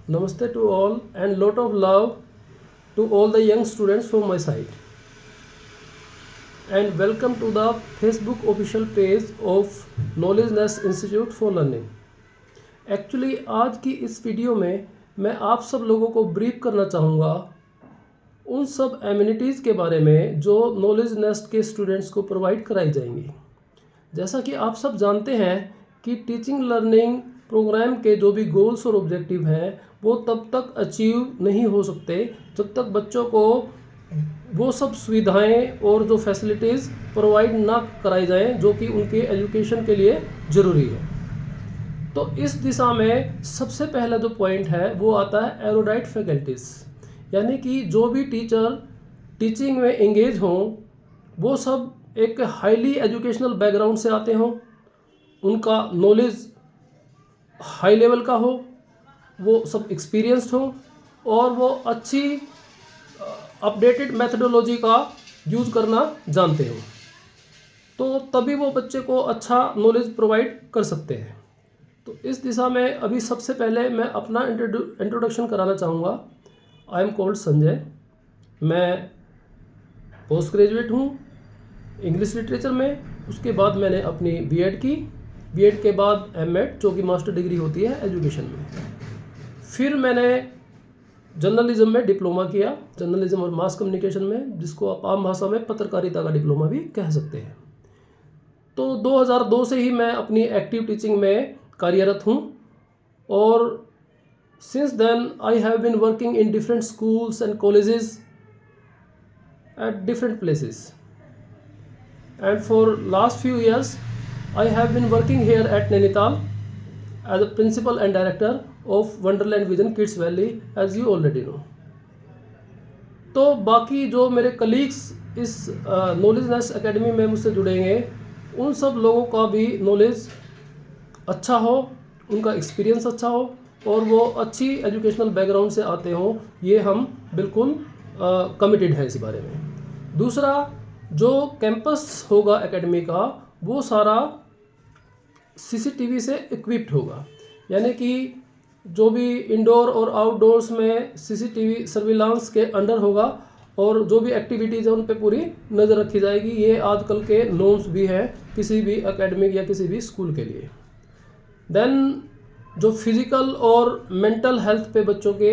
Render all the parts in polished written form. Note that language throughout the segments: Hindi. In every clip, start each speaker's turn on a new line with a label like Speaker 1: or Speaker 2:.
Speaker 1: Namaste to all and lot of love to all the young students from my side. And welcome to the Facebook official page of Knowledge Nest Institute for Learning. Actually आज की इस वीडियो में मैं आप सब लोगों को ब्रीफ करना चाहूँगा उन सब एमिनिटीज़ के बारे में जो नॉलेज नेस्ट के स्टूडेंट्स को प्रोवाइड कराई जाएंगी। जैसा कि आप सब जानते हैं कि टीचिंग लर्निंग प्रोग्राम के जो भी गोल्स और ऑब्जेक्टिव हैं वो तब तक अचीव नहीं हो सकते जब तक बच्चों को वो सब सुविधाएं और जो फैसिलिटीज़ प्रोवाइड ना कराई जाएं जो कि उनके एजुकेशन के लिए ज़रूरी है। तो इस दिशा में सबसे पहला जो पॉइंट है वो आता है एरोडाइट फैकल्टीज़, यानी कि जो भी टीचर टीचिंग में एंगेज हों वो सब एक हाईली एजुकेशनल बैकग्राउंड से आते हों, उनका नॉलेज हाई लेवल का हो, वो सब एक्सपीरियंस्ड हो और वो अच्छी अपडेटेड मेथडोलॉजी का यूज़ करना जानते हो, तो तभी वो बच्चे को अच्छा नॉलेज प्रोवाइड कर सकते हैं। तो इस दिशा में अभी सबसे पहले मैं अपना इंट्रोडक्शन कराना चाहूँगा। आई एम कॉल्ड संजय, मैं पोस्ट ग्रेजुएट हूँ इंग्लिश लिटरेचर में। उसके बाद मैंने अपनी बीएड की, बीएड के बाद एमएड जो कि मास्टर डिग्री होती है एजुकेशन में। फिर मैंने जर्नलिज्म में डिप्लोमा किया, जर्नलिज्म और मास कम्युनिकेशन में, जिसको आप आम भाषा में पत्रकारिता का डिप्लोमा भी कह सकते हैं। तो 2002 से ही मैं अपनी एक्टिव टीचिंग में कार्यरत हूँ और since then I have been working in different schools and colleges at different places and for last few years I have been working here at Nainital as a principal and director of Wonderland Vision Kids Valley, as you already know. तो बाकी जो मेरे कलीग्स इस नॉलेज नेस्ट एकेडमी में मुझसे जुड़ेंगे उन सब लोगों का भी नॉलेज अच्छा हो, उनका एक्सपीरियंस अच्छा हो और वो अच्छी एजुकेशनल बैकग्राउंड से आते हों, ये हम बिल्कुल कमिटेड है इस बारे में। दूसरा, जो कैंपस होगा एकेडमी का वो सारा सीसीटीवी से इक्विप्ड होगा, यानी कि जो भी इंडोर और आउटडोर्स में सीसीटीवी सर्विलांस के अंडर होगा और जो भी एक्टिविटीज़ है उन पे पूरी नज़र रखी जाएगी। ये आजकल के नॉर्म्स भी हैं किसी भी एकेडमिक या किसी भी स्कूल के लिए। देन जो फिज़िकल और मेंटल हेल्थ पे बच्चों के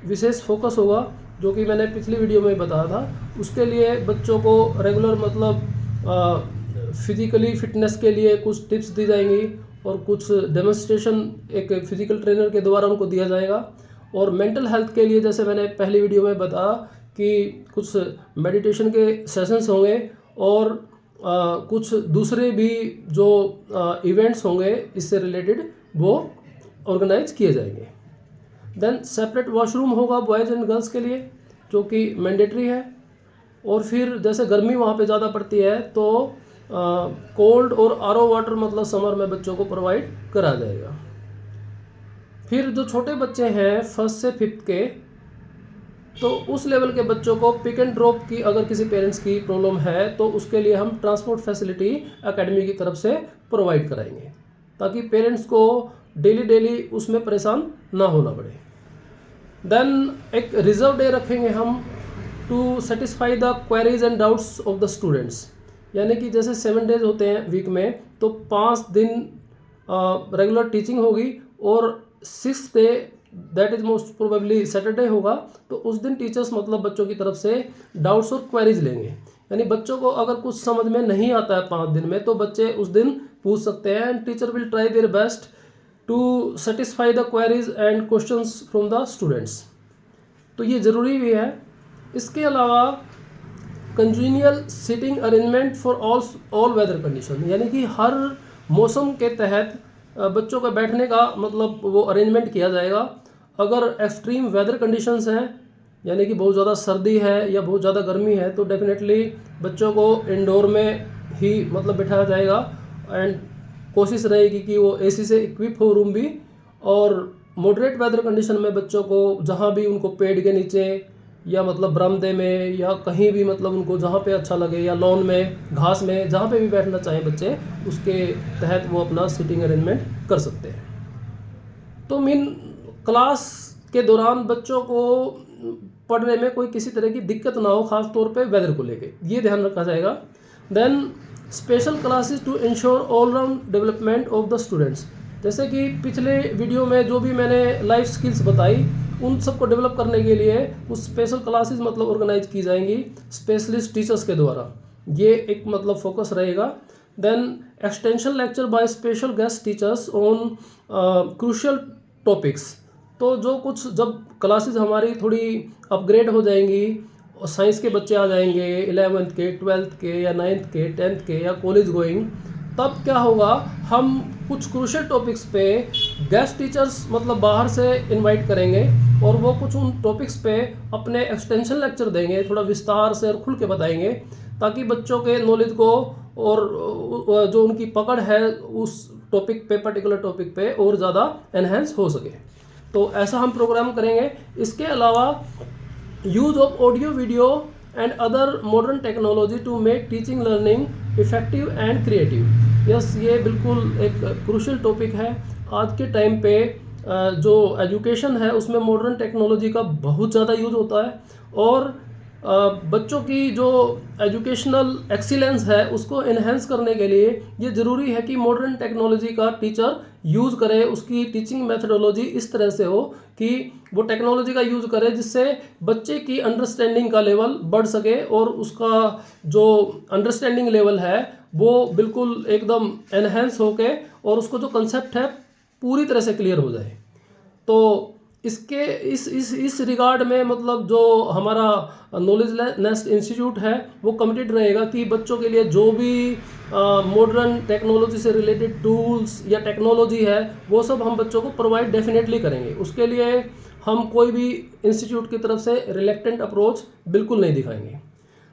Speaker 1: विशेष फोकस होगा, जो कि मैंने पिछली वीडियो में बताया था। उसके लिए बच्चों को रेगुलर मतलब फिज़िकली फिटनेस के लिए कुछ टिप्स दी जाएंगी और कुछ डेमोन्स्ट्रेशन एक फिज़िकल ट्रेनर के द्वारा उनको दिया जाएगा। और मेंटल हेल्थ के लिए जैसे मैंने पहली वीडियो में बताया कि कुछ मेडिटेशन के सेशंस होंगे और कुछ दूसरे भी जो इवेंट्स होंगे इससे रिलेटेड वो ऑर्गेनाइज किए जाएंगे। देन सेपरेट वॉशरूम होगा बॉयज़ एंड गर्ल्स के लिए, जो कि मैंडेटरी है। और फिर जैसे गर्मी वहाँ पे ज़्यादा पड़ती है तो कोल्ड और आरओ वाटर मतलब समर में बच्चों को प्रोवाइड करा जाएगा। फिर जो छोटे बच्चे हैं फर्स्ट से फिफ्थ के, तो उस लेवल के बच्चों को पिक एंड ड्रॉप की अगर किसी पेरेंट्स की प्रॉब्लम है तो उसके लिए हम ट्रांसपोर्ट फैसिलिटी एकेडमी की तरफ से प्रोवाइड कराएंगे, ताकि पेरेंट्स को डेली उसमें परेशान ना होना पड़े। देन एक रिजर्व डे रखेंगे हम to satisfy the queries and doubts of the students, यानी कि जैसे 7 डेज होते हैं वीक में, तो 5 दिन रेगुलर टीचिंग होगी और 6th day that is most probably Saturday होगा। तो उस दिन टीचर्स मतलब बच्चों की तरफ से डाउट्स और क्वेरीज लेंगे, यानी बच्चों को अगर कुछ समझ में नहीं आता है 5 दिन में तो बच्चे उस दिन पूछ सकते हैं and teacher will try their best to satisfy the queries and questions from the students. तो ये ज़रूरी भी है। इसके अलावा congenial seating arrangement for all weather condition, यानी कि हर मौसम के तहत बच्चों का बैठने का मतलब वो अरेंजमेंट किया जाएगा। अगर एक्सट्रीम वेदर कंडीशंस हैं, यानी कि बहुत ज़्यादा सर्दी है या बहुत ज़्यादा गर्मी है, तो डेफिनेटली बच्चों को इंडोर में ही मतलब बिठाया जाएगा एंड कोशिश रहेगी कि वो एसी से इक्विप हो रूम भी। और मॉडरेट वेदर कंडीशन में बच्चों को जहाँ भी उनको पेड़ के नीचे या मतलब बरामदे में या कहीं भी मतलब उनको जहाँ पे अच्छा लगे या लॉन में घास में जहाँ पे भी बैठना चाहें बच्चे, उसके तहत वो अपना सीटिंग अरेंजमेंट कर सकते हैं। तो मीन क्लास के दौरान बच्चों को पढ़ने में कोई किसी तरह की दिक्कत ना हो, खास तौर पे वेदर को लेके, ये ध्यान रखा जाएगा। Then special classes to ensure all round development of the students, जैसे कि पिछले वीडियो में जो भी मैंने लाइफ स्किल्स बताई उन सबको डेवलप करने के लिए कुछ स्पेशल क्लासेस मतलब ऑर्गेनाइज की जाएंगी स्पेशलिस्ट टीचर्स के द्वारा, ये एक मतलब फोकस रहेगा। Then extension lecture by special guest teachers on crucial topics, तो जो कुछ जब क्लासेस हमारी थोड़ी अपग्रेड हो जाएंगी और साइंस के बच्चे आ जाएंगे 11th के 12th के या 9th के 10th के या कॉलेज गोइंग, तब क्या होगा, हम कुछ क्रूशियल टॉपिक्स पे गेस्ट टीचर्स मतलब बाहर से इनवाइट करेंगे और वो कुछ उन टॉपिक्स पे अपने एक्सटेंशन लेक्चर देंगे, थोड़ा विस्तार से और खुल के बताएंगे, ताकि बच्चों के नॉलेज को और जो उनकी पकड़ है उस टॉपिक पे, पर्टिकुलर टॉपिक पे और ज़्यादा एनहेंस हो सके। तो ऐसा हम प्रोग्राम करेंगे। इसके अलावा use of audio video and other modern technology to make teaching learning effective and creative. Yes, ये बिल्कुल एक क्रूशियल टॉपिक है। आज के टाइम पे जो एजुकेशन है उसमें मॉडर्न टेक्नोलॉजी का बहुत ज़्यादा यूज होता है और बच्चों की जो एजुकेशनल एक्सीलेंस है उसको इन्हेंस करने के लिए ये ज़रूरी है कि मॉडर्न टेक्नोलॉजी का टीचर यूज़ करे, उसकी टीचिंग मेथडोलॉजी इस तरह से हो कि वो टेक्नोलॉजी का यूज़ करे जिससे बच्चे की अंडरस्टैंडिंग का लेवल बढ़ सके और उसका जो अंडरस्टैंडिंग लेवल है वो बिल्कुल एकदम एनहेंस होके और उसको जो कंसेप्ट है पूरी तरह से क्लियर हो जाए। तो इसके इस रिगार्ड में मतलब जो हमारा नॉलेज नेस्ट इंस्टीट्यूट है वो कमिटेड रहेगा कि बच्चों के लिए जो भी मॉडर्न टेक्नोलॉजी से रिलेटेड टूल्स या टेक्नोलॉजी है वो सब हम बच्चों को प्रोवाइड डेफिनेटली करेंगे। उसके लिए हम कोई भी इंस्टीट्यूट की तरफ से रिलेक्टेंट अप्रोच बिल्कुल नहीं दिखाएंगे।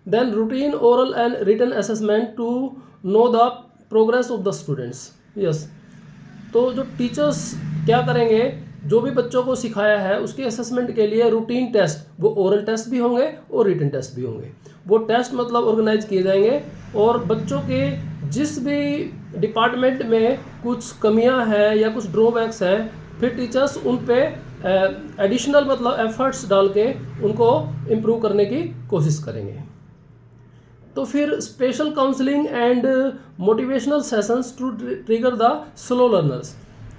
Speaker 1: Then routine oral and written assessment to know the progress of the students. Yes, तो जो टीचर्स क्या करेंगे, जो भी बच्चों को सिखाया है उसके असेसमेंट के लिए रूटीन टेस्ट, वो ओरल टेस्ट भी होंगे और रिटन टेस्ट भी होंगे। वो टेस्ट मतलब ऑर्गेनाइज किए जाएंगे और बच्चों के जिस भी डिपार्टमेंट में कुछ कमियां हैं या कुछ ड्रॉबैक्स हैं, फिर टीचर्स उन पे एडिशनल मतलब एफर्ट्स डाल के उनको इम्प्रूव करने की कोशिश करेंगे। तो फिर special counselling and motivational sessions to trigger the slow learners.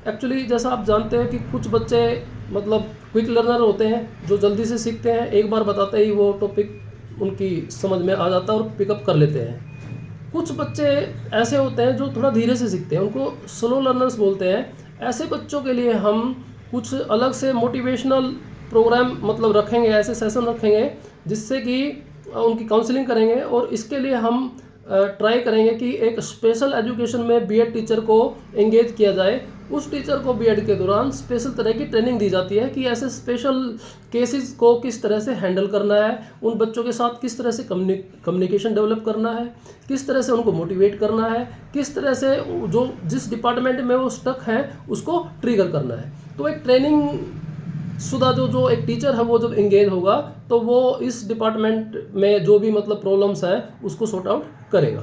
Speaker 1: Actually जैसा आप जानते हैं कि कुछ बच्चे मतलब क्विक लर्नर होते हैं जो जल्दी से सीखते हैं, एक बार बताते ही वो टॉपिक उनकी समझ में आ जाता है और पिकअप कर लेते हैं। कुछ बच्चे ऐसे होते हैं जो थोड़ा धीरे से सीखते हैं, उनको स्लो लर्नर्स बोलते हैं। ऐसे बच्चों के लिए हम कुछ अलग से मोटिवेशनल प्रोग्राम मतलब रखेंगे, ऐसे सेशन रखेंगे जिससे कि उनकी काउंसलिंग करेंगे और इसके लिए हम ट्राई करेंगे कि एक स्पेशल एजुकेशन में बीएड टीचर को एंगेज किया जाए। उस टीचर को बीएड के दौरान स्पेशल तरह की ट्रेनिंग दी जाती है कि ऐसे स्पेशल केसेस को किस तरह से हैंडल करना है, उन बच्चों के साथ किस तरह से कम्युनिकेशन डेवलप करना है, किस तरह से उनको मोटिवेट करना है, किस तरह से जो जिस डिपार्टमेंट में वो स्टक हैं उसको ट्रिगर करना है। तो एक ट्रेनिंग शुदा जो एक टीचर है वो जब एंगेज होगा तो वो इस डिपार्टमेंट में जो भी मतलब प्रॉब्लम्स है उसको सॉर्ट आउट करेगा।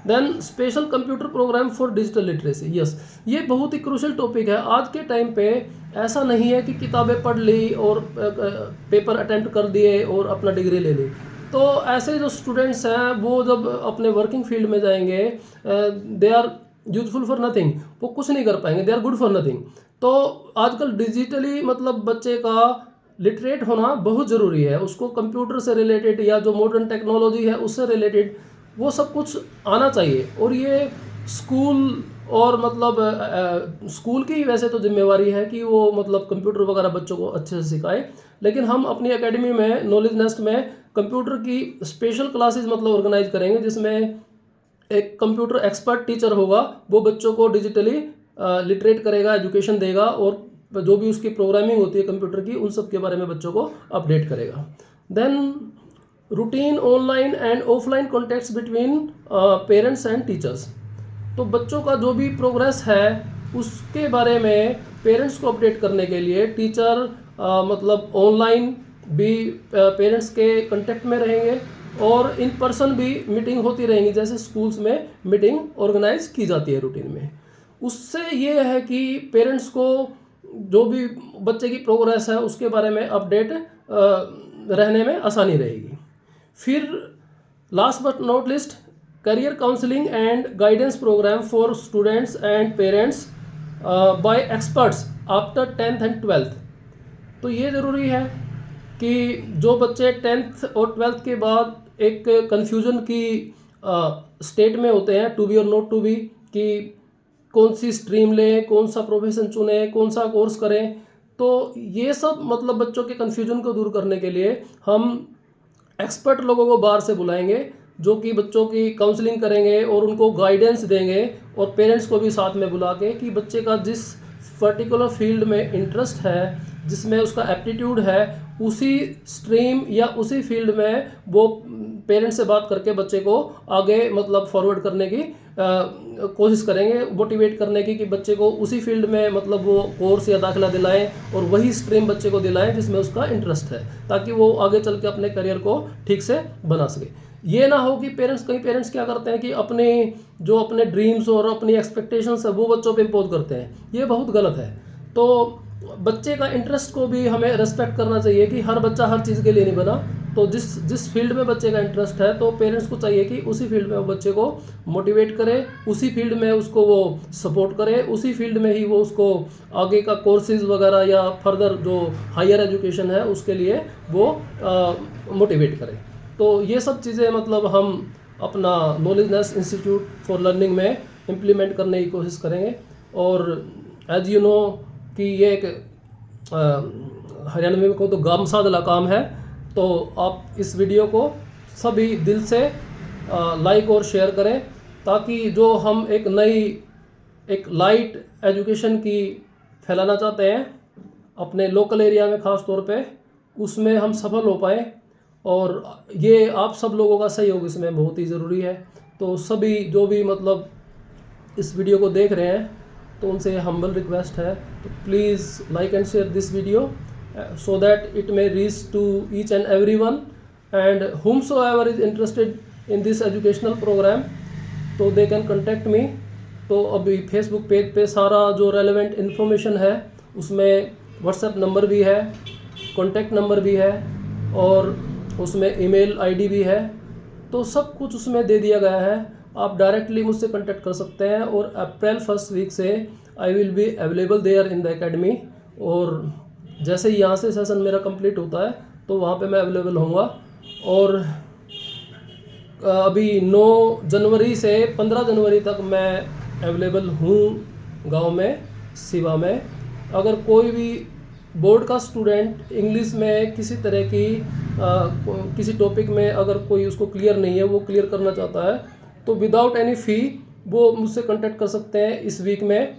Speaker 1: Then special computer program for digital literacy. Yes, ये बहुत ही क्रूशियल टॉपिक है। आज के टाइम पे ऐसा नहीं है कि किताबें पढ़ ली और पेपर अटेम्प्ट कर दिए और अपना डिग्री ले ली। तो ऐसे जो स्टूडेंट्स हैं वो जब अपने वर्किंग फील्ड में जाएंगे, they are useful for nothing, वो कुछ नहीं कर पाएंगे, they are good for nothing. तो आजकल डिजिटली मतलब बच्चे का लिटरेट होना बहुत ज़रूरी है। उसको कंप्यूटर से रिलेटेड या जो मॉडर्न टेक्नोलॉजी है उससे रिलेटेड वो सब कुछ आना चाहिए। और ये स्कूल और मतलब स्कूल की वैसे तो जिम्मेवारी है कि वो मतलब कंप्यूटर वगैरह बच्चों को अच्छे से सिखाए, लेकिन हम अपनी एकेडमी में नॉलेज नेस्ट में कंप्यूटर की स्पेशल क्लासेस मतलब ऑर्गेनाइज करेंगे जिसमें एक कंप्यूटर एक्सपर्ट टीचर होगा, वो बच्चों को डिजिटली लिटरेट करेगा, एजुकेशन देगा और जो भी उसकी प्रोग्रामिंग होती है कंप्यूटर की उन सब के बारे में बच्चों को अपडेट करेगा। Then routine online and offline contacts between parents and teachers. तो बच्चों का जो भी प्रोग्रेस है उसके बारे में पेरेंट्स को अपडेट करने के लिए टीचर मतलब ऑनलाइन भी पेरेंट्स के कांटेक्ट में रहेंगे और इन पर्सन भी मीटिंग होती रहेंगी, जैसे स्कूल्स में मीटिंग ऑर्गेनाइज की जाती है रूटीन में। उससे ये है कि पेरेंट्स को जो भी बच्चे की प्रोग्रेस है उसके बारे में अपडेट रहने में आसानी रहेगी। फिर last but not least, career counselling and guidance program for students and parents by experts after 10th and 12th। तो ये ज़रूरी है कि जो बच्चे 10th और 12th के बाद एक कन्फ्यूज़न की स्टेट में होते हैं, टू बी और नॉट टू बी, कि कौन सी स्ट्रीम लें, कौन सा प्रोफेशन चुनें, कौन सा कोर्स करें, तो ये सब मतलब बच्चों के कन्फ्यूजन को दूर करने के लिए हम एक्सपर्ट लोगों को बाहर से बुलाएंगे जो कि बच्चों की काउंसलिंग करेंगे और उनको गाइडेंस देंगे, और पेरेंट्स को भी साथ में बुला के कि बच्चे का जिस पर्टिकुलर फील्ड में इंटरेस्ट है, जिसमें उसका एप्टीट्यूड है, उसी स्ट्रीम या उसी फील्ड में वो पेरेंट्स से बात करके बच्चे को आगे मतलब फॉरवर्ड करने की कोशिश करेंगे, मोटिवेट करने की, कि बच्चे को उसी फील्ड में मतलब वो कोर्स या दाखिला दिलाएं और वही स्ट्रीम बच्चे को दिलाएं जिसमें उसका इंटरेस्ट है, ताकि वो आगे चल के अपने करियर को ठीक से बना सके। ये ना हो कि कई पेरेंट्स क्या करते हैं कि अपने ड्रीम्स और अपनी एक्सपेक्टेशंस है वो बच्चों पे इम्पोज करते हैं, ये बहुत गलत है। तो बच्चे का इंटरेस्ट को भी हमें रेस्पेक्ट करना चाहिए कि हर बच्चा हर चीज़ के लिए नहीं बना। तो जिस फील्ड में बच्चे का इंटरेस्ट है तो पेरेंट्स को चाहिए कि उसी फील्ड में वो बच्चे को मोटिवेट करे, उसी फील्ड में उसको वो सपोर्ट करे, उसी फील्ड में ही वो उसको आगे का कोर्सेज वगैरह या फर्दर जो हायर एजुकेशन है उसके लिए वो मोटिवेट करे। तो ये सब चीज़ें मतलब हम अपना नॉलेजनेस इंस्टीट्यूट फॉर लर्निंग में इम्प्लीमेंट करने की कोशिश करेंगे। और एज यू नो कि ये एक हरियाणवी में कहूँ तो गामसादला काम है, तो आप इस वीडियो को सभी दिल से लाइक और शेयर करें, ताकि जो हम एक लाइट एजुकेशन की फैलाना चाहते हैं अपने लोकल एरिया में ख़ास तौर पे, उसमें हम सफल हो पाएँ। और ये आप सब लोगों का सहयोग इसमें बहुत ही ज़रूरी है। तो सभी जो भी मतलब इस वीडियो को देख रहे हैं तो उनसे हम्बल रिक्वेस्ट है, तो please like and share this video so that it may reach to each and everyone, and whomsoever is interested in this educational program तो they can contact me। तो अभी फेसबुक पेज पे सारा जो रेलेवेंट इन्फॉर्मेशन है उसमें व्हाट्सएप नंबर भी है, कॉन्टैक्ट नंबर भी है और उसमें ईमेल आईडी भी है, तो सब कुछ उसमें दे दिया गया है। आप डायरेक्टली मुझसे कांटेक्ट कर सकते हैं। और अप्रैल 1st वीक से I will be available there in the academy, और जैसे ही यहाँ से सेशन मेरा कंप्लीट होता है तो वहाँ पे मैं अवेलेबल होऊंगा। और अभी 9 जनवरी से 15 जनवरी तक मैं अवेलेबल हूँ गांव में सिवा में। अगर कोई भी बोर्ड का स्टूडेंट इंग्लिश में किसी तरह की किसी टॉपिक में अगर कोई उसको क्लियर नहीं है, वो क्लियर करना चाहता है, तो विदाउट एनी फ़ी वो मुझसे कांटेक्ट कर सकते हैं इस वीक में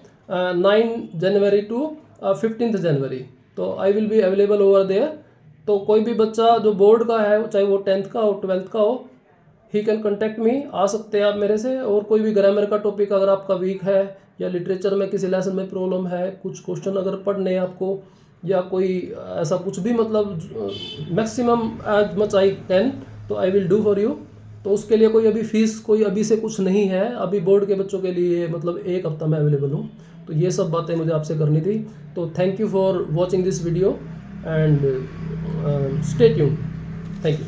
Speaker 1: 9 जनवरी टू 15 जनवरी। तो I will be available over there. तो कोई भी बच्चा जो बोर्ड का है, चाहे वो 10th का हो 12th का हो, ही कैन कॉन्टेक्ट मी, आ सकते हैं आप मेरे से। और कोई भी ग्रामर का टॉपिक अगर आपका वीक है या लिटरेचर में किसी लेसन में प्रॉब्लम है, कुछ क्वेश्चन अगर पढ़ने हैं आपको, या कोई ऐसा कुछ भी मतलब maximum as much I can, तो I will do for you. तो उसके लिए कोई अभी फीस कोई अभी से कुछ नहीं है, अभी बोर्ड के बच्चों के लिए मतलब 1 हफ्ता मैं अवेलेबल हूँ। तो ये सब बातें मुझे आपसे करनी थी। तो thank you for watching this video and stay tuned. Thank you.